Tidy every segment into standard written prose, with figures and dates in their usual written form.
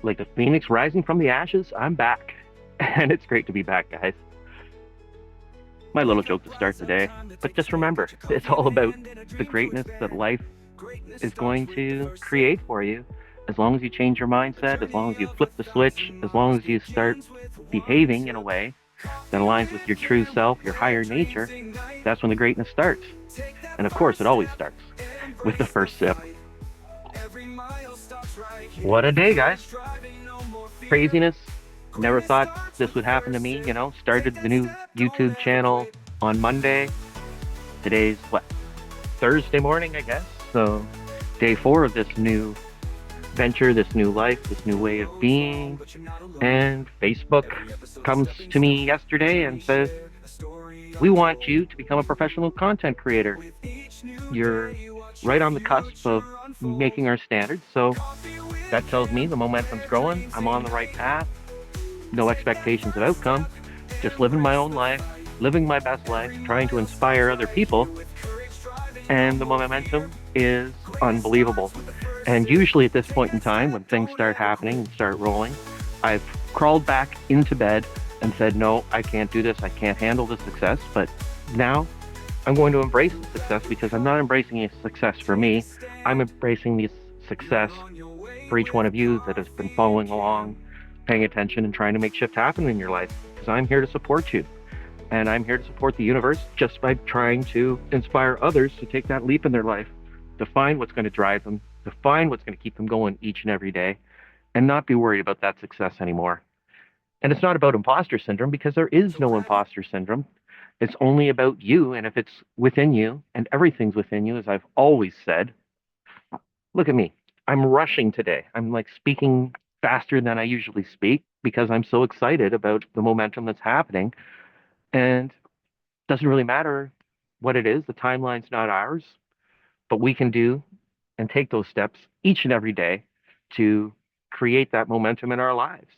Like the phoenix rising from the ashes, I'm back. And it's great to be back, guys. My little joke to start the day. But just remember, it's all about the greatness that life is going to create for you. As long as you change your mindset, as long as you flip the switch, as long as you start behaving in a way that aligns with your true self, your higher nature, that's when the greatness starts. And of course, it always starts with the first sip. What a day, guys. Craziness. Never thought this would happen to me, Started the new YouTube channel on Monday. Today's what? Thursday morning, I guess. So, day 4 of this new venture, this new life, this new way of being. And Facebook comes to me yesterday and says, "We want you to become a professional content creator. You're right on the cusp of making our standards." So that tells me the momentum's growing. I'm on the right path. No expectations of outcome. Just living my own life, living my best life, trying to inspire other people. And the momentum is unbelievable. And usually at this point in time, when things start happening and start rolling, I've crawled back into bed and said, no, I can't do this. I can't handle the success. But now I'm going to embrace the success because I'm not embracing a success for me. I'm embracing the success for each one of you that has been following along, paying attention, and trying to make shift happen in your life. Because I'm here to support you. And I'm here to support the universe just by trying to inspire others to take that leap in their life, to find what's going to drive them, to find what's going to keep them going each and every day, and not be worried about that success anymore. And it's not about imposter syndrome because there is no imposter syndrome. It's only about you. And if it's within you and everything's within you, as I've always said, look at me. I'm rushing today. I'm like speaking faster than I usually speak because I'm so excited about the momentum that's happening. And it doesn't really matter what it is. The timeline's not ours, but we can do and take those steps each and every day to create that momentum in our lives.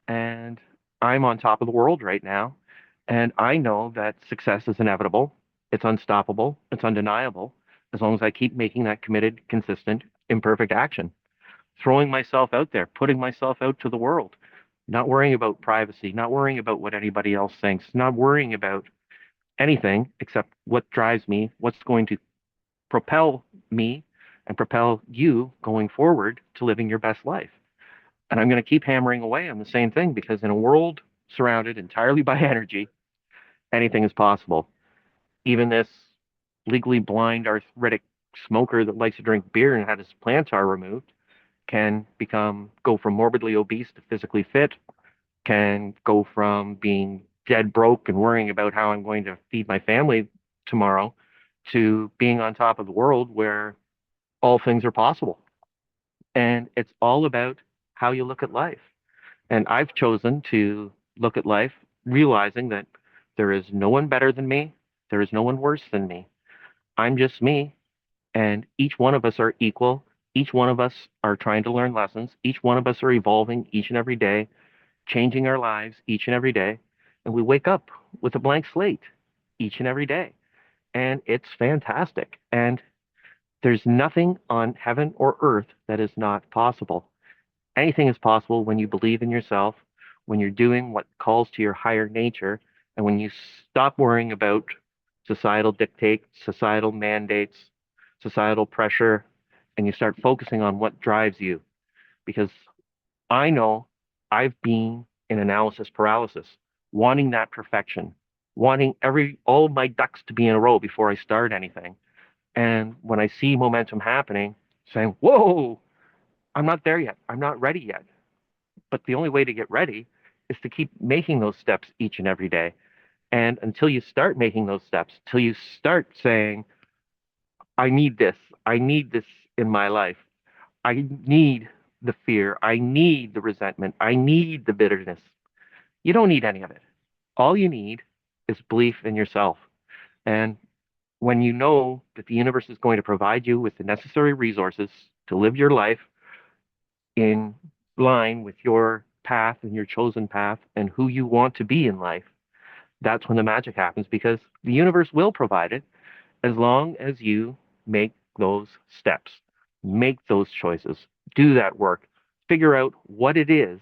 And I'm on top of the world right now. And I know that success is inevitable. It's unstoppable. It's undeniable as long as I keep making that committed, consistent, imperfect action, throwing myself out there, putting myself out to the world, not worrying about privacy, not worrying about what anybody else thinks, not worrying about anything except what drives me, what's going to propel me and propel you going forward to living your best life. And I'm going to keep hammering away on the same thing because in a world surrounded entirely by energy, anything is possible. Even this legally blind arthritic smoker that likes to drink beer and had his plantar removed can go from morbidly obese to physically fit, can go from being dead broke and worrying about how I'm going to feed my family tomorrow to being on top of the world where all things are possible. And it's all about how you look at life. And I've chosen to look at life realizing that there is no one better than me. There is no one worse than me. I'm just me. And each one of us are equal. Each one of us are trying to learn lessons. Each one of us are evolving each and every day, changing our lives each and every day. And we wake up with a blank slate each and every day. And it's fantastic. And there's nothing on heaven or earth that is not possible. Anything is possible when you believe in yourself, when you're doing what calls to your higher nature, and when you stop worrying about societal dictates, societal mandates, societal pressure, and you start focusing on what drives you. Because I know I've been in analysis paralysis, wanting that perfection, wanting all of my ducks to be in a row before I start anything. And when I see momentum happening, saying, whoa, I'm not there yet. I'm not ready yet. But the only way to get ready is to keep making those steps each and every day. And until you start making those steps, till you start saying, I need this, I need this in my life, I need the fear, I need the resentment, I need the bitterness. You don't need any of it. All you need is belief in yourself. And when you know that the universe is going to provide you with the necessary resources to live your life in line with your path and your chosen path and who you want to be in life, that's when the magic happens because the universe will provide it as long as you make those steps, make those choices, do that work, Figure out what it is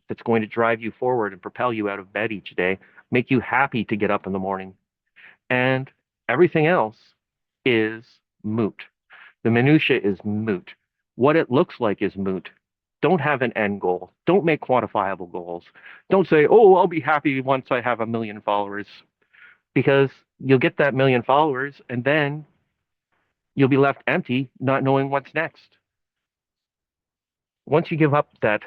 that's going to drive you forward and propel you out of bed each day, make you happy to get up in the morning. And everything else is moot. The minutia is moot. What it looks like is moot. Don't have an end goal. Don't make quantifiable goals. Don't say, oh, I'll be happy once I have 1 million followers, because you'll get that 1 million followers and then you'll be left empty, not knowing what's next. Once you give up that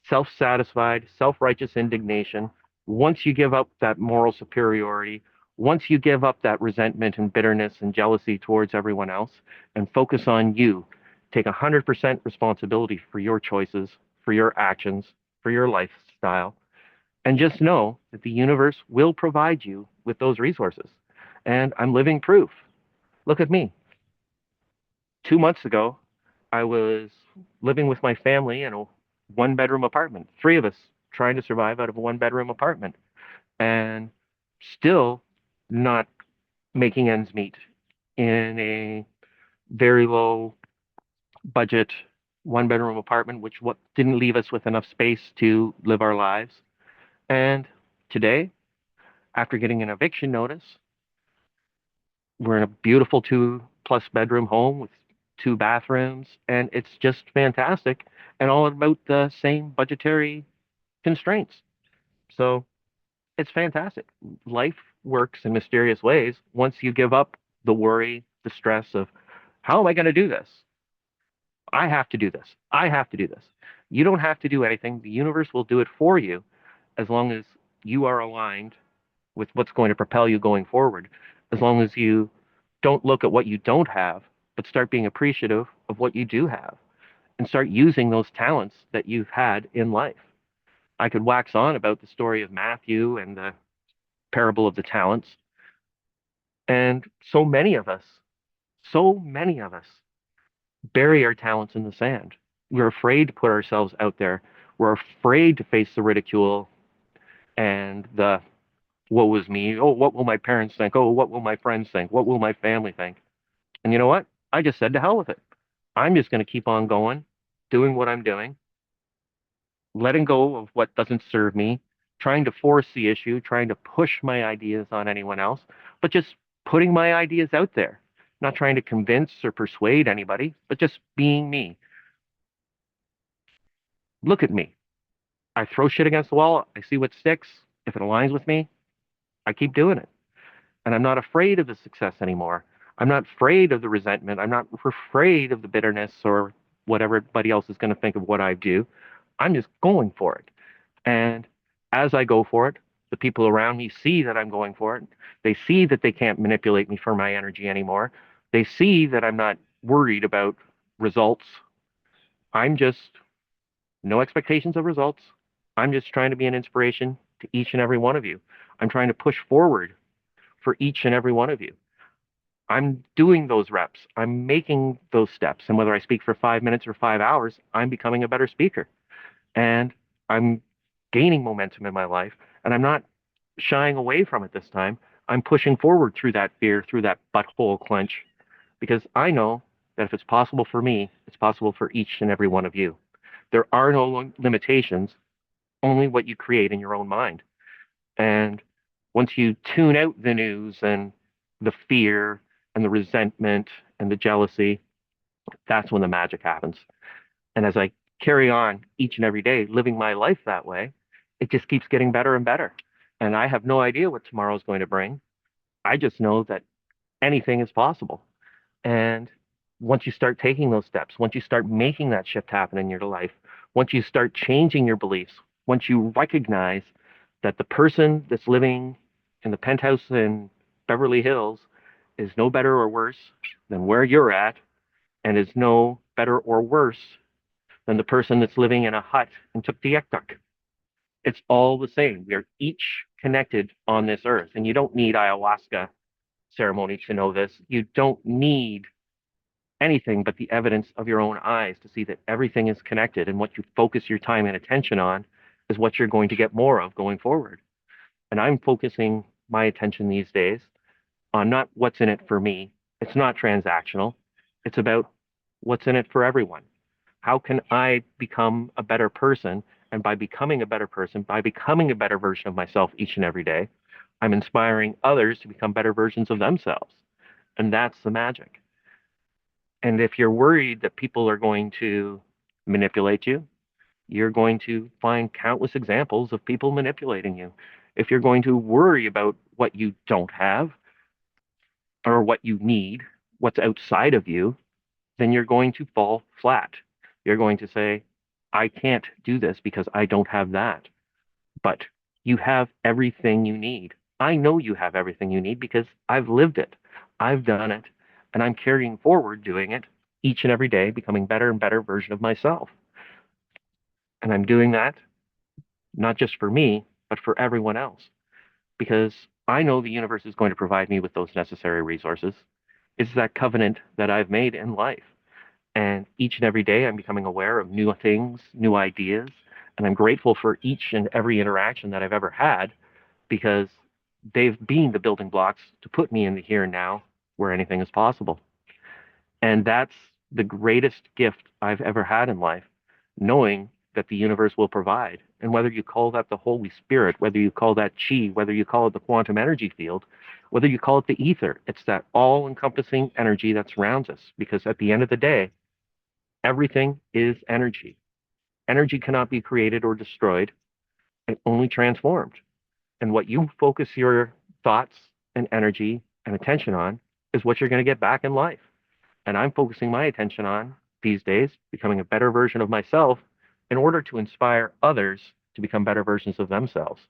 self satisfied, self righteous indignation, once you give up that moral superiority, once you give up that resentment and bitterness and jealousy towards everyone else and focus on you, take 100% responsibility for your choices, for your actions, for your lifestyle, and just know that the universe will provide you with those resources. And I'm living proof. Look at me. 2 months ago, I was living with my family in a 1 bedroom apartment, three of us trying to survive out of a 1 bedroom apartment, and still not making ends meet in a very low budget 1 bedroom apartment, which what didn't leave us with enough space to live our lives. And today, after getting an eviction notice, we're in a beautiful 2+ bedroom home with 2 bathrooms, and it's just fantastic and all about the same budgetary constraints. So it's fantastic. Life works in mysterious ways once you give up the worry, the stress of how am I going to do this? I have to do this. I have to do this. You don't have to do anything. The universe will do it for you as long as you are aligned with what's going to propel you going forward, as long as you don't look at what you don't have, but start being appreciative of what you do have and start using those talents that you've had in life. I could wax on about the story of Matthew and the parable of the talents. And so many of us bury our talents in the sand. We're afraid to put ourselves out there. We're afraid to face the ridicule and the woe is me. Oh, what will my parents think? Oh, what will my friends think? What will my family think? And you know what? I just said to hell with it. I'm just going to keep on going, doing what I'm doing, letting go of what doesn't serve me, trying to force the issue, trying to push my ideas on anyone else, but just putting my ideas out there, not trying to convince or persuade anybody, but just being me. Look at me. I throw shit against the wall. I see what sticks. If it aligns with me, I keep doing it. And I'm not afraid of the success anymore. I'm not afraid of the resentment. I'm not afraid of the bitterness or what everybody else is going to think of what I do. I'm just going for it. And as I go for it, the people around me see that I'm going for it. They see that they can't manipulate me for my energy anymore. They see that I'm not worried about results. I'm just no expectations of results. I'm just trying to be an inspiration to each and every one of you. I'm trying to push forward for each and every one of you. I'm doing those reps. I'm making those steps. And whether I speak for 5 minutes or 5 hours, I'm becoming a better speaker. And I'm gaining momentum in my life. And I'm not shying away from it this time. I'm pushing forward through that fear, through that butthole clench, because I know that if it's possible for me, it's possible for each and every one of you. There are no limitations, only what you create in your own mind. And once you tune out the news and the fear and the resentment and the jealousy, that's when the magic happens. And as I carry on each and every day living my life that way, it just keeps getting better and better. And I have no idea what tomorrow is going to bring. I just know that anything is possible. And once you start taking those steps, once you start making that shift happen in your life, once you start changing your beliefs, once you recognize that the person that's living in the penthouse in Beverly Hills is no better or worse than where you're at, and is no better or worse than the person that's living in a hut in Tuktoyaktuk. It's all the same. We are each connected on this earth, and you don't need ayahuasca ceremony to know this. You don't need anything but the evidence of your own eyes to see that everything is connected, and what you focus your time and attention on is what you're going to get more of going forward. And I'm focusing my attention these days on not what's in it for me. It's not transactional. It's about what's in it for everyone. How can I become a better person? And by becoming a better person, by becoming a better version of myself each and every day, I'm inspiring others to become better versions of themselves. And that's the magic. And if you're worried that people are going to manipulate you, you're going to find countless examples of people manipulating you. If you're going to worry about what you don't have or what you need, what's outside of you, then you're going to fall flat. You're going to say, I can't do this because I don't have that. But you have everything you need. I know you have everything you need because I've lived it. I've done it. And I'm carrying forward doing it each and every day, becoming better and better version of myself. And I'm doing that not just for me, but for everyone else because I know the universe is going to provide me with those necessary resources. It's that covenant that I've made in life. And each and every day, I'm becoming aware of new things, new ideas, and I'm grateful for each and every interaction that I've ever had because they've been the building blocks to put me in the here and now where anything is possible. And that's the greatest gift I've ever had in life, knowing that the universe will provide. And whether you call that the Holy Spirit, whether you call that chi, whether you call it the quantum energy field, whether you call it the ether, it's that all encompassing energy that surrounds us. Because at the end of the day, everything is energy. Energy cannot be created or destroyed, it only transformed. And what you focus your thoughts and energy and attention on is what you're going to get back in life. And I'm focusing my attention on these days becoming a better version of myself in order to inspire others to become better versions of themselves.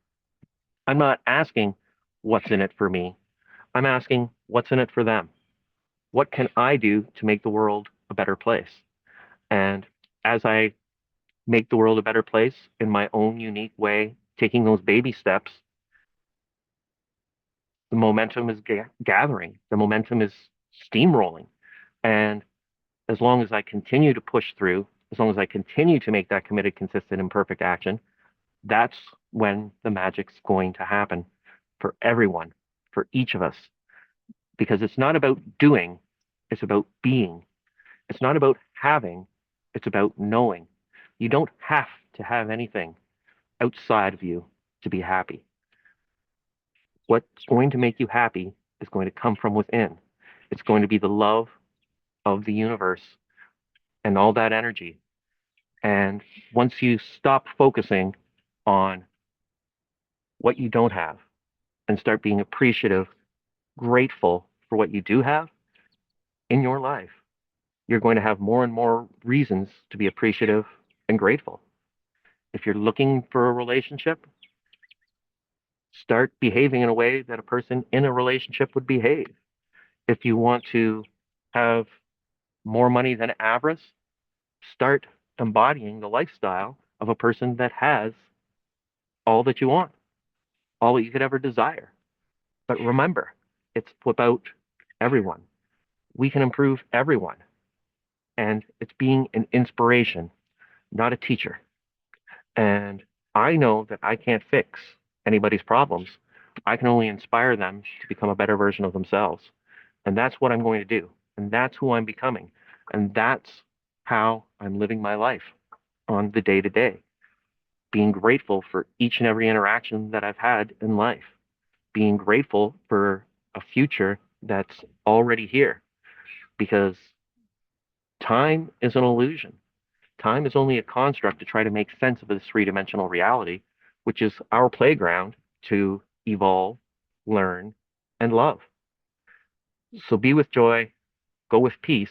I'm not asking what's in it for me. I'm asking what's in it for them. What can I do to make the world a better place? And as I make the world a better place in my own unique way, taking those baby steps, the momentum is gathering, the momentum is steamrolling. And as long as I continue to push through, as long as I continue to make that committed, consistent, and perfect action, that's when the magic's going to happen for everyone, for each of us. Because it's not about doing, it's about being. It's not about having, it's about knowing. You don't have to have anything outside of you to be happy. What's going to make you happy is going to come from within. It's going to be the love of the universe and all that energy. And once you stop focusing on what you don't have and start being appreciative, grateful for what you do have in your life, you're going to have more and more reasons to be appreciative and grateful. If you're looking for a relationship, start behaving in a way that a person in a relationship would behave. If you want to have more money than avarice, start embodying the lifestyle of a person that has all that you want, all that you could ever desire. But remember, it's about everyone. We can improve everyone. And it's being an inspiration, not a teacher. And I know that I can't fix anybody's problems. I can only inspire them to become a better version of themselves. And that's what I'm going to do. And that's who I'm becoming. And that's how I'm living my life on the day to day, being grateful for each and every interaction that I've had in life, being grateful for a future that's already here because time is an illusion. Time is only a construct to try to make sense of this three-dimensional reality, which is our playground to evolve, learn, and love. So be with joy, go with peace,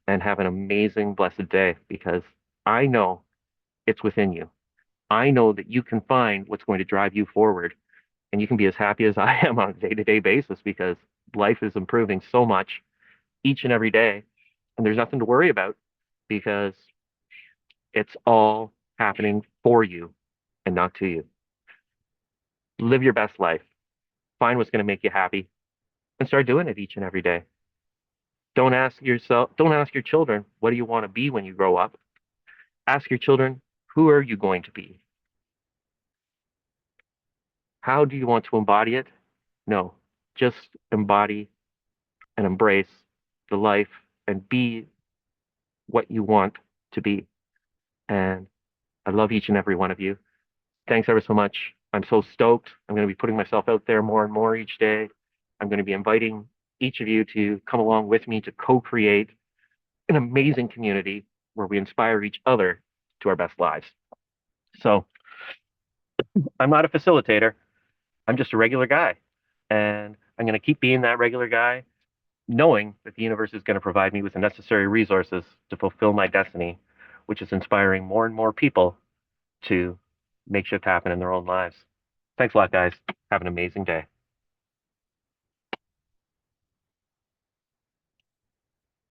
and have an amazing, blessed day because I know it's within you. I know that you can find what's going to drive you forward and you can be as happy as I am on a day-to-day basis because life is improving so much each and every day and there's nothing to worry about because it's all happening for you and not to you. Live your best life. Find what's going to make you happy and start doing it each and every day. Don't ask your children, what do you want to be when you grow up? Ask your children, who are you going to be? How do you want to embody it? No, just embody and embrace the life and be what you want to be. And I love each and every one of you. Thanks ever so much. I'm so stoked. I'm going to be putting myself out there more and more each day. I'm going to be inviting each of you to come along with me to co-create an amazing community where we inspire each other to our best lives. So I'm not a facilitator. I'm just a regular guy. And I'm going to keep being that regular guy, knowing that the universe is going to provide me with the necessary resources to fulfill my destiny, which is inspiring more and more people to make shit happen in their own lives. Thanks a lot, guys. Have an amazing day.